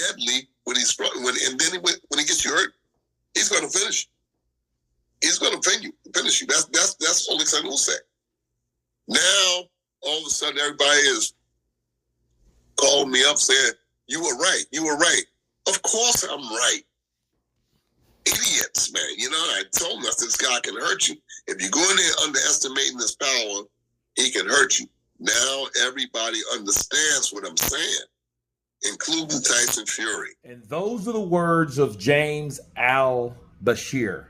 deadly when he's and then when he gets you hurt, he's going to finish. He's going to finish you. That's Oleksandr Usyk. Now all of a sudden everybody is calling me up saying, "You were right. You were right." Of course I'm right. Idiots, man. I told him, I said, this guy can hurt you. If you go in there underestimating his power, he can hurt you. Now everybody understands what I'm saying, including Tyson Fury. And those are the words of James Bashir,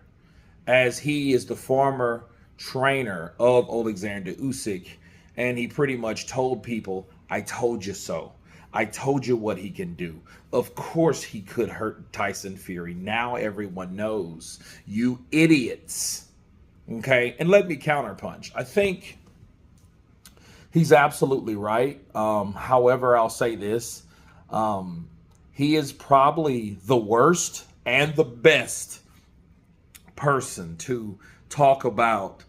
as he is the former trainer of Oleksandr Usyk. And he pretty much told people, I told you so. I told you what he can do. Of course he could hurt Tyson Fury. Now everyone knows. You idiots. Okay? And let me counterpunch. I think he's absolutely right. However, I'll say this. He is probably the worst and the best person to talk about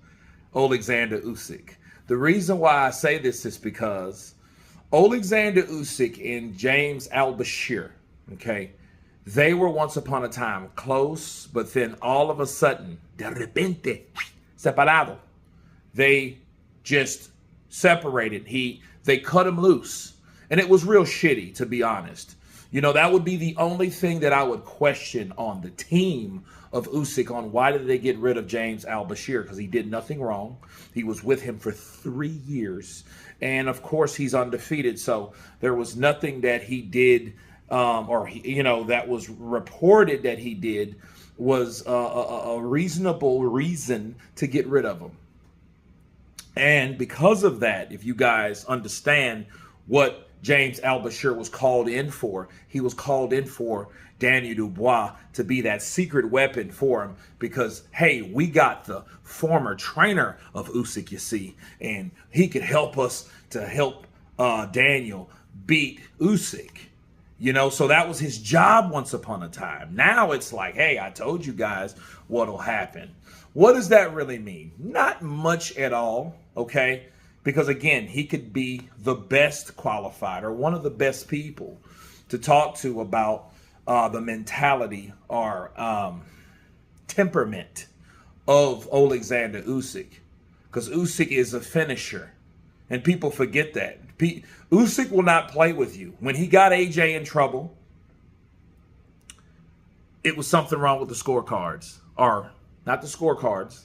Oleksandr Usyk. The reason why I say this is because Oleksandr Usyk and James Bashir, okay, they were once upon a time close, but then all of a sudden, de repente, separado, they just separated. They cut him loose, and it was real shitty, to be honest. That would be the only thing that I would question on the team of Usyk on why did they get rid of James Bashir, because he did nothing wrong. He was with him for 3 years. And of course, he's undefeated. So there was nothing that he did, that was reported that he did was a reasonable reason to get rid of him. And because of that, if you guys understand what James Bashir was called in for, he was called in for Daniel Dubois to be that secret weapon for him because, hey, we got the former trainer of Usyk, you see, and he could help us to help Daniel beat Usyk. So that was his job once upon a time. Now it's like, hey, I told you guys what'll happen. What does that really mean? Not much at all, okay? Because, again, he could be the best qualified or one of the best people to talk to about the mentality or temperament of Oleksandr Usyk. Because Usyk is a finisher. And people forget that. Usyk will not play with you. When he got AJ in trouble, it was something wrong with the scorecards. Or, not the scorecards,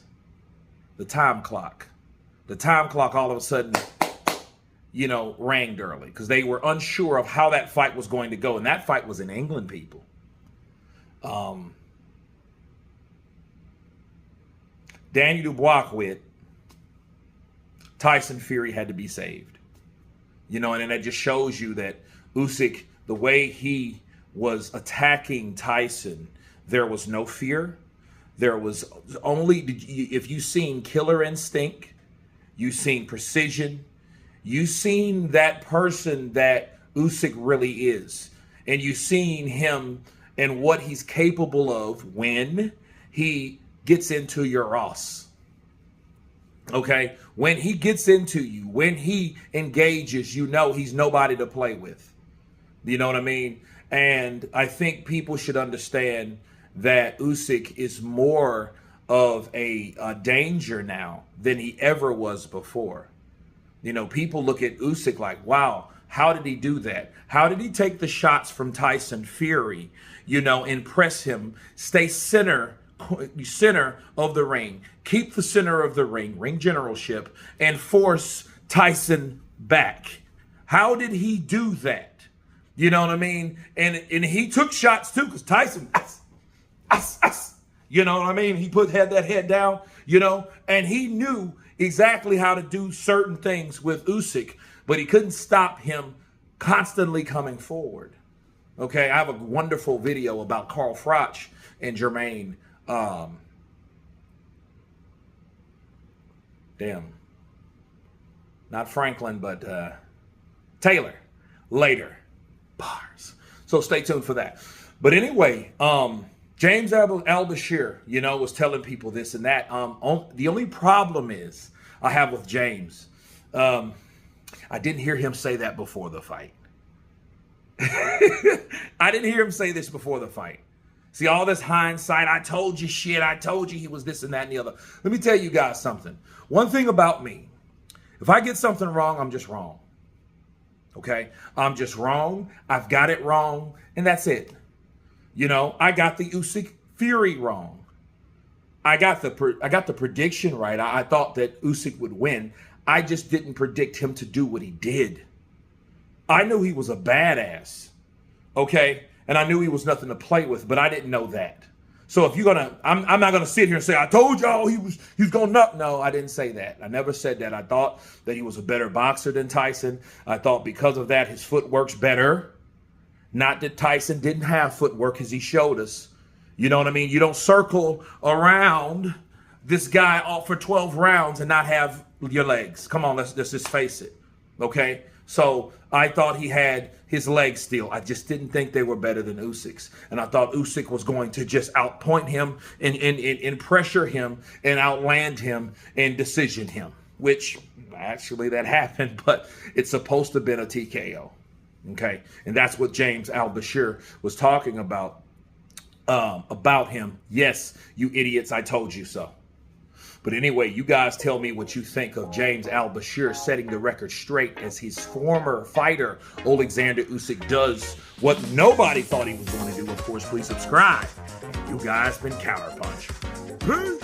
the time clock. The time clock all of a sudden, rang early because they were unsure of how that fight was going to go. And that fight was in England, people. Daniel Dubois quit. Tyson Fury had to be saved. And then that just shows you that Usyk, the way he was attacking Tyson, there was no fear. There was only, if you seen killer instinct, you seen precision, you seen that person that Usyk really is. And you seen him and what he's capable of when he gets into your ass. Okay? When he gets into you, when he engages, he's nobody to play with. You know what I mean? And I think people should understand that Usyk is more of a danger now than he ever was before. People look at Usyk like, wow, how did he do that? How did he take the shots from Tyson Fury, and press him, stay center of the ring, keep the center of the ring generalship, and force Tyson back? How did he do that? You know what I mean? And he took shots too, because Tyson, you know what I mean? He had that head down, and he knew exactly how to do certain things with Usyk, but he couldn't stop him constantly coming forward. Okay, I have a wonderful video about Carl Froch and Jermaine. Not Franklin, but Taylor. Later. Bars. So stay tuned for that. But anyway, James Bashir, was telling people this and that. The only problem is I have with James, I didn't hear him say that before the fight. I didn't hear him say this before the fight. See, all this hindsight, I told you shit, I told you he was this and that and the other. Let me tell you guys something. One thing about me, if I get something wrong, I'm just wrong. Okay? I'm just wrong. I've got it wrong, and that's it. You know, I got the Usyk Fury wrong. I got the prediction right. I thought that Usyk would win. I just didn't predict him to do what he did. I knew he was a badass, okay? And I knew he was nothing to play with, but I didn't know that. So if you're gonna, I'm not gonna sit here and say, I told y'all he was gonna nut. No, I didn't say that. I never said that. I thought that he was a better boxer than Tyson. I thought because of that, his footwork's better. Not that Tyson didn't have footwork, as he showed us. You know what I mean? You don't circle around this guy off for 12 rounds and not have your legs. Come on, let's just face it. Okay? So I thought he had his legs still. I just didn't think they were better than Usyk's. And I thought Usyk was going to just outpoint him and pressure him and outland him and decision him, which actually that happened, but it's supposed to have been a TKO. Okay? And that's what James Al-Bashir was talking about him. Yes, you idiots, I told you so. But anyway, you guys tell me what you think of James Al-Bashir setting the record straight as his former fighter, Oleksandr Usyk, does what nobody thought he was going to do. Of course, please subscribe. You guys been Counterpunch. Peace.